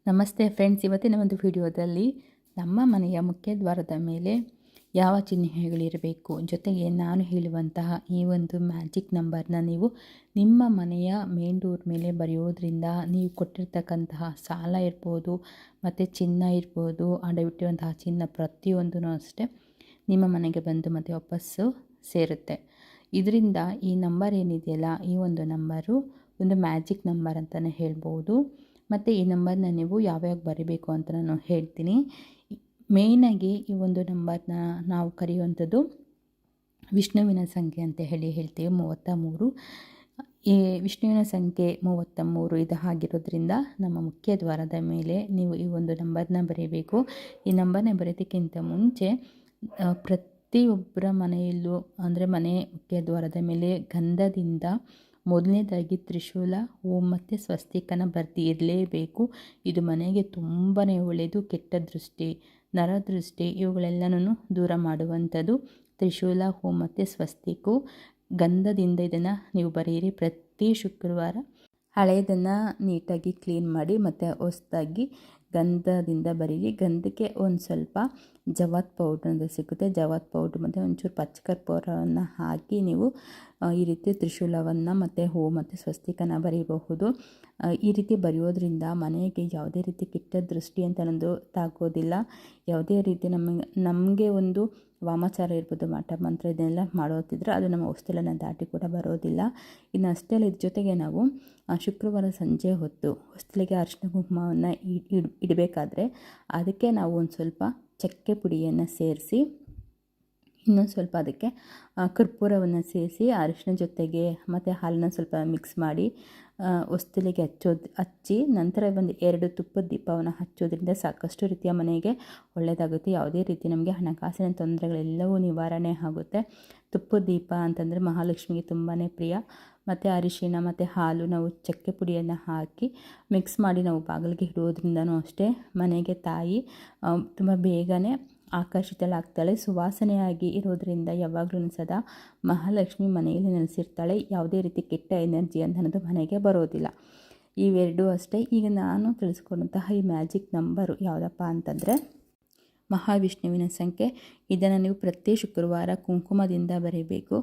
ನಮಸ್ತೆ ಫ್ರೆಂಡ್ಸ್, ಇವತ್ತಿನ ಒಂದು ವಿಡಿಯೋದಲ್ಲಿ ನಮ್ಮ ಮನೆಯ ಮುಖ್ಯ ದ್ವಾರದ ಮೇಲೆ ಯಾವ ಚಿಹ್ನೆಗಳಿರಬೇಕು, ಜೊತೆಗೆ ನಾನು ಹೇಳುವಂತಹ ಈ ಒಂದು ಮ್ಯಾಜಿಕ್ ನಂಬರ್ನ ನೀವು ನಿಮ್ಮ ಮನೆಯ ಮೇನ್ ಡೋರ್ ಮೇಲೆ ಬರೆಯೋದ್ರಿಂದ ನೀವು ಕೊಟ್ಟಿರ್ತಕ್ಕಂತಹ ಸಾಲ ಇರ್ಬೋದು, ಮತ್ತು ಚಿನ್ನ ಇರ್ಬೋದು, ಅಡವಿಟ್ಟಿರುವಂತಹ ಚಿನ್ನ ಪ್ರತಿಯೊಂದೂ ಅಷ್ಟೇ ನಿಮ್ಮ ಮನೆಗೆ ಬಂದು ಮತ್ತು ವಾಪಸ್ಸು ಸೇರುತ್ತೆ. ಇದರಿಂದ ಈ ನಂಬರ್ ಏನಿದೆಯಲ್ಲ, ಈ ಒಂದು ನಂಬರು ಒಂದು ಮ್ಯಾಜಿಕ್ ನಂಬರ್ ಅಂತಲೇ ಹೇಳ್ಬೋದು. ಮತ್ತು ಈ ನಂಬರ್ನ ನೀವು ಯಾವ್ಯಾವ ಬರೀಬೇಕು ಅಂತ ನಾನು ಹೇಳ್ತೀನಿ. ಮೇಯ್ನಾಗಿ ಈ ಒಂದು ನಂಬರ್ನ ನಾವು ಕರೆಯುವಂಥದ್ದು ವಿಷ್ಣುವಿನ ಸಂಖ್ಯೆ ಅಂತ ಹೇಳ್ತೀವಿ, 33. ಈ ವಿಷ್ಣುವಿನ ಸಂಖ್ಯೆ 33 ಇದು ಆಗಿರೋದ್ರಿಂದ ನಮ್ಮ ಮುಖ್ಯ ದ್ವಾರದ ಮೇಲೆ ನೀವು ಈ ಒಂದು ನಂಬರ್ನ ಬರೀಬೇಕು. ಈ ನಂಬರ್ನ ಬರೆಯೋದಕ್ಕಿಂತ ಮುಂಚೆ ಪ್ರತಿಯೊಬ್ಬರ ಮನೆಯಲ್ಲೂ, ಅಂದರೆ ಮನೆ ಮುಖ್ಯ ದ್ವಾರದ ಮೇಲೆ ಗಂಧದಿಂದ ಮೊದಲನೇದಾಗಿ ತ್ರಿಶೂಲ, ಓಂ ಮತ್ತು ಸ್ವಸ್ತಿಕನ ಬರೆದು ಇರಲೇಬೇಕು. ಇದು ಮನೆಗೆ ತುಂಬಾ ಒಳ್ಳೆಯದು. ಕೆಟ್ಟ ದೃಷ್ಟಿ, ನರದೃಷ್ಟಿ ಇವುಗಳೆಲ್ಲನೂ ದೂರ ಮಾಡುವಂಥದ್ದು ತ್ರಿಶೂಲ, ಓಂ ಮತ್ತು ಸ್ವಸ್ತಿಕು. ಗಂಧದಿಂದ ಇದನ್ನು ನೀವು ಬರೆಯಿರಿ ಪ್ರತಿ ಶುಕ್ರವಾರ. ಹಳೆಯದನ್ನು ನೀಟಾಗಿ ಕ್ಲೀನ್ ಮಾಡಿ ಮತ್ತು ಹೊಸದಾಗಿ ಗಂಧದಿಂದ ಬರೀರಿ. ಗಂಧಕ್ಕೆ ಒಂದು ಸ್ವಲ್ಪ ಜವಾತ್ ಪೌಡ್ರ್ ಅಂತ ಸಿಗುತ್ತೆ, ಜವಾತ್ ಪೌಡ್ರ್ ಮತ್ತು ಒಂಚೂರು ಪಚ್ಚಕರ್ಪೂರವನ್ನು ಹಾಕಿ ನೀವು ಈ ರೀತಿ ತ್ರಿಶೂಲವನ್ನು ಮತ್ತು ಹೂ ಮತ್ತು ಸ್ವಸ್ತಿಕನ ಬರೀಬಹುದು. ಈ ರೀತಿ ಬರೆಯೋದ್ರಿಂದ ಮನೆಗೆ ಯಾವುದೇ ರೀತಿ ಕೆಟ್ಟ ದೃಷ್ಟಿ ಅಂತ ಅನ್ನೋದು ತಾಗೋದಿಲ್ಲ. ಯಾವುದೇ ರೀತಿ ನಮಗೆ ಒಂದು ವಾಮಾಚಾರ ಇರ್ಬೋದು, ಮಾಟ ಮಂತ್ರ ಇದನ್ನೆಲ್ಲ ಮಾಡೋತಿದ್ರೆ ಅದು ನಮ್ಮ ಹೊಸ್ತಿಲನ್ನು ದಾಟಿ ಕೂಡ ಬರೋದಿಲ್ಲ. ಇನ್ನು ಅಷ್ಟೇ ಅಲ್ಲ, ಇದ್ರ ಜೊತೆಗೆ ನಾವು ಶುಕ್ರವಾರ ಸಂಜೆ ಹೊತ್ತು ಹೊಸ್ತಿಲಿಗೆ ಅರಿಶಿನ ಕುಂಕುಮವನ್ನು ಇಡಬೇಕಾದ್ರೆ ಅದಕ್ಕೆ ನಾವು ಒಂದು ಸ್ವಲ್ಪ ಚಕ್ಕೆ ಪುಡಿಯನ್ನು ಸೇರಿಸಿ, ಇನ್ನೊಂದು ಸ್ವಲ್ಪ ಅದಕ್ಕೆ ಕರ್ಪೂರವನ್ನು ಸೇರಿಸಿ ಅರಿಶಿನ ಜೊತೆಗೆ ಮತ್ತು ಹಾಲನ್ನ ಸ್ವಲ್ಪ ಮಿಕ್ಸ್ ಮಾಡಿ ಹೊಸ್ತಿಲಿಗೆ ಹಚ್ಚಿ ನಂತರ ಒಂದು 2 ತುಪ್ಪದ ದೀಪವನ್ನು ಹಚ್ಚೋದ್ರಿಂದ ಸಾಕಷ್ಟು ರೀತಿಯ ಮನೆಗೆ ಒಳ್ಳೆಯದಾಗುತ್ತೆ. ಯಾವುದೇ ರೀತಿ ನಮಗೆ ಹಣಕಾಸಿನ ತೊಂದರೆಗಳೆಲ್ಲವೂ ನಿವಾರಣೆ ಆಗುತ್ತೆ. ತುಪ್ಪದ ದೀಪ ಅಂತಂದರೆ ಮಹಾಲಕ್ಷ್ಮಿಗೆ ತುಂಬಾ ಪ್ರಿಯ. ಮತ್ತು ಅರಿಶಿಣ ಮತ್ತು ಹಾಲು ನಾವು ಚಕ್ಕೆ ಪುಡಿಯನ್ನು ಹಾಕಿ ಮಿಕ್ಸ್ ಮಾಡಿ ನಾವು ಬಾಗಿಲಿಗೆ ಇಡೋದ್ರಿಂದನೂ ಅಷ್ಟೇ ಮನೆಗೆ ತಾಯಿ ತುಂಬ ಬೇಗನೆ ಆಕರ್ಷಿತಳಾಗ್ತಾಳೆ. ಸುವಾಸನೆಯಾಗಿ ಇರೋದರಿಂದ ಯಾವಾಗಲೂ ಸದಾ ಮಹಾಲಕ್ಷ್ಮಿ ಮನೆಯಲ್ಲಿ ನೆಲೆಸಿರ್ತಾಳೆ. ಯಾವುದೇ ರೀತಿ ಕೆಟ್ಟ ಎನರ್ಜಿ ಅಂತ ಅನ್ನೋದು ಮನೆಗೆ ಬರೋದಿಲ್ಲ. ಇವೆರಡೂ ಅಷ್ಟೇ. ಈಗ ನಾನು ತಿಳಿಸ್ಕೊಡುವಂತಹ ಈ ಮ್ಯಾಜಿಕ್ ನಂಬರು ಯಾವುದಪ್ಪ ಅಂತಂದರೆ ಮಹಾವಿಷ್ಣುವಿನ ಸಂಖ್ಯೆ. ಇದನ್ನು ನೀವು ಪ್ರತಿ ಶುಕ್ರವಾರ ಕುಂಕುಮದಿಂದ ಬರೀಬೇಕು.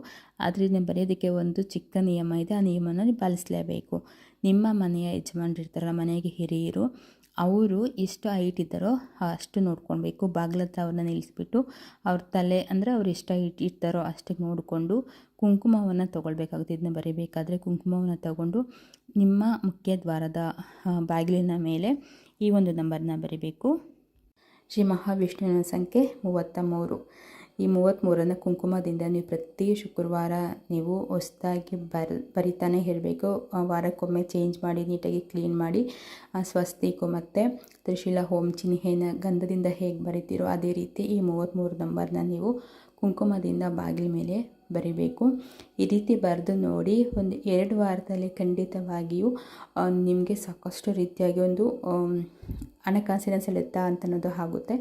ಆದ್ದರಿಂದ ಬರೆಯೋದಕ್ಕೆ ಒಂದು ಚಿಕ್ಕ ನಿಯಮ ಇದೆ, ಆ ನಿಯಮನ ನೀವು ಪಾಲಿಸಲೇಬೇಕು. ನಿಮ್ಮ ಮನೆಯ ಯಜಮಾನರಿರ್ತಾರಲ್ಲ, ಮನೆಗೆ ಹಿರಿಯರು, ಅವರು ಎಷ್ಟು ಹೈಟ್ ಇದ್ದಾರೋ ಅಷ್ಟು ನೋಡ್ಕೊಳ್ಬೇಕು. ಬಾಗಿಲತ್ರ ಅವ್ರನ್ನ ನಿಲ್ಲಿಸ್ಬಿಟ್ಟು ಅವ್ರ ತಲೆ ಅಂದರೆ ಅವ್ರು ಎಷ್ಟು ಹೈಟ್ ಇರ್ತಾರೋ ಅಷ್ಟೇ ನೋಡಿಕೊಂಡು ಕುಂಕುಮವನ್ನು ತೊಗೊಳ್ಬೇಕಾಗುತ್ತೆ. ಇದನ್ನ ಬರೀಬೇಕಾದ್ರೆ ಕುಂಕುಮವನ್ನು ತಗೊಂಡು ನಿಮ್ಮ ಮುಖ್ಯ ದ್ವಾರದ ಬಾಗಿಲಿನ ಮೇಲೆ ಈ ಒಂದು ನಂಬರ್ನ ಬರೀಬೇಕು. ಶ್ರೀ ಮಹಾವಿಷ್ಣುವಿನ ಸಂಖ್ಯೆ 33. ಈ 33 ಕುಂಕುಮದಿಂದ ನೀವು ಪ್ರತಿ ಶುಕ್ರವಾರ ನೀವು ಹೊಸದಾಗಿ ಬರಿತಾನೆ ಇರಬೇಕು. ವಾರಕ್ಕೊಮ್ಮೆ ಚೇಂಜ್ ಮಾಡಿ ನೀಟಾಗಿ ಕ್ಲೀನ್ ಮಾಡಿ ಸ್ವಸ್ತಿಕು ಮತ್ತು ತ್ರಿಶೂಲ ಹೋಮ್ ಚಿಹ್ನೆನ ಗಂಧದಿಂದ ಹೇಗೆ ಬರಿತೀರೋ ಅದೇ ರೀತಿ ಈ 33 ನಂಬರ್ನ ನೀವು ಕುಂಕುಮದಿಂದ ಬಾಗಿಲ ಮೇಲೆ ಬರಿಬೇಕು. ಈ ರೀತಿ ಬರೆದು ನೋಡಿ, ಒಂದು 2 ವಾರದಲ್ಲಿ ಖಂಡಿತವಾಗಿಯೂ ನಿಮಗೆ ಸಾಕಷ್ಟು ರೀತಿಯಾಗಿ ಒಂದು ಹಣಕಾಸಿನ ಸೆಳೆತ ಅಂತ ಅನ್ನೋದು ಆಗುತ್ತೆ.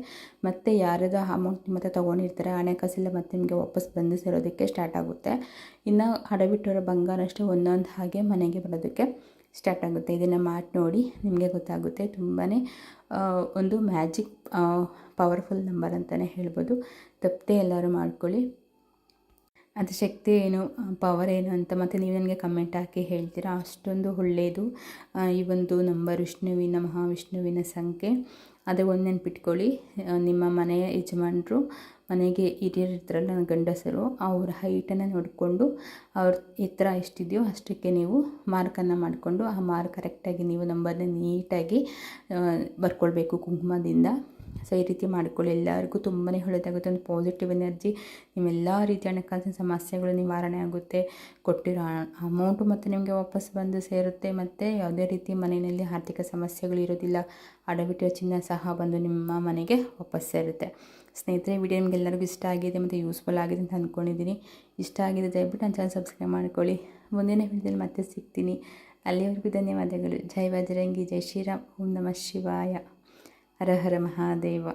ಮತ್ತು ಯಾರದ ಅಮೌಂಟ್ ಮತ್ತು ತೊಗೊಂಡಿರ್ತಾರೆ ಹಣಕಾಸಿಲ್ಲ ಮತ್ತು ನಿಮಗೆ ವಾಪಸ್ ಬಂದು ಸೇರೋದಕ್ಕೆ ಸ್ಟಾರ್ಟ್ ಆಗುತ್ತೆ. ಇನ್ನು ಅಡವಿಟ್ಟಿರೋ ಬಂಗಾರ ಅಷ್ಟೇ ಒಂದೊಂದು ಹಾಗೆ ಮನೆಗೆ ಬರೋದಕ್ಕೆ ಸ್ಟಾರ್ಟ್ ಆಗುತ್ತೆ. ಇದನ್ನು ಮಾಡಿ ನೋಡಿ, ನಿಮಗೆ ಗೊತ್ತಾಗುತ್ತೆ. ತುಂಬಾ ಒಂದು ಮ್ಯಾಜಿಕ್ ಪವರ್ಫುಲ್ ನಂಬರ್ ಅಂತಲೇ ಹೇಳ್ಬೋದು. ತಪ್ಪದೆ ಎಲ್ಲರೂ ಮಾಡ್ಕೊಳ್ಳಿ. ಅದು ಶಕ್ತಿ ಏನು, ಪವರ್ ಏನು ಅಂತ ಮತ್ತು ನೀವು ನನಗೆ ಕಮೆಂಟ್ ಹಾಕಿ ಹೇಳ್ತೀರಾ. ಅಷ್ಟೊಂದು ಒಳ್ಳೆಯದು ಈ ಒಂದು ನಂಬರ್, ಮಹಾವಿಷ್ಣುವಿನ ಸಂಖ್ಯೆ. ಅದು ಒಂದು ನೆನ್ಪಿಟ್ಕೊಳ್ಳಿ. ನಿಮ್ಮ ಮನೆಯ ಯಜಮಾನರು, ಮನೆಗೆ ಹಿರಿಯರು ಇರ್ತಾರಲ್ಲ, ಗಂಡಸರು, ಅವ್ರ ಹೈಟನ್ನು ನೋಡಿಕೊಂಡು ಅವ್ರ ಎತ್ತರ ಎಷ್ಟಿದೆಯೋ ಅಷ್ಟಕ್ಕೆ ನೀವು ಮಾರ್ಕನ್ನು ಮಾಡಿಕೊಂಡು ಆ ಮಾರ್ಕ್ ಕರೆಕ್ಟಾಗಿ ನೀವು ನಂಬರ್ನ ನೀಟಾಗಿ ಬರ್ಕೊಳ್ಬೇಕು ಕುಂಕುಮದಿಂದ. ಸೊ ಈ ರೀತಿ ಮಾಡ್ಕೊಳ್ಳಿ. ಎಲ್ಲರಿಗೂ ತುಂಬಾ ಒಳ್ಳೆಯದಾಗುತ್ತೆ. ಒಂದು ಪಾಸಿಟಿವ್ ಎನರ್ಜಿ, ನಿಮ್ಮೆಲ್ಲ ರೀತಿಯ ಹಣಕಾಸಿನ ಸಮಸ್ಯೆಗಳು ನಿವಾರಣೆ ಆಗುತ್ತೆ. ಕೊಟ್ಟಿರೋ ಅಮೌಂಟು ಮತ್ತು ನಿಮಗೆ ವಾಪಸ್ ಬಂದು ಸೇರುತ್ತೆ. ಮತ್ತು ಯಾವುದೇ ರೀತಿ ಮನೆಯಲ್ಲಿ ಆರ್ಥಿಕ ಸಮಸ್ಯೆಗಳು ಇರೋದಿಲ್ಲ. ಅಡವಿಟ್ಟಿರೋ ಚಿನ್ನ ಸಹ ಬಂದು ನಿಮ್ಮ ಮನೆಗೆ ವಾಪಸ್ ಸೇರುತ್ತೆ. ಸ್ನೇಹಿತರೆ, ವಿಡಿಯೋ ನಿಮಗೆಲ್ಲರಿಗೂ ಇಷ್ಟ ಆಗಿದೆ ಮತ್ತು ಯೂಸ್ಫುಲ್ ಆಗಿದೆ ಅಂತ ಅಂದ್ಕೊಂಡಿದ್ದೀನಿ. ಇಷ್ಟ ಆಗಿದೆ ದಯವಿಟ್ಟು ನನ್ನ ಚಾನಲ್ ಸಬ್ಸ್ಕ್ರೈಬ್ ಮಾಡ್ಕೊಳ್ಳಿ. ಮುಂದಿನ ವಿಡಿಯೋದಲ್ಲಿ ಮತ್ತೆ ಸಿಗ್ತೀನಿ. ಅಲ್ಲಿವರೆಗೂ ಧನ್ಯವಾದಗಳು. ಜೈ ಬಜರಂಗಿ, ಜೈ ಶ್ರೀರಾಮ್, ಓಂ ನಮಃ ಶಿವಾಯ, ಹರ ಹರ ಮಹಾದೇವ.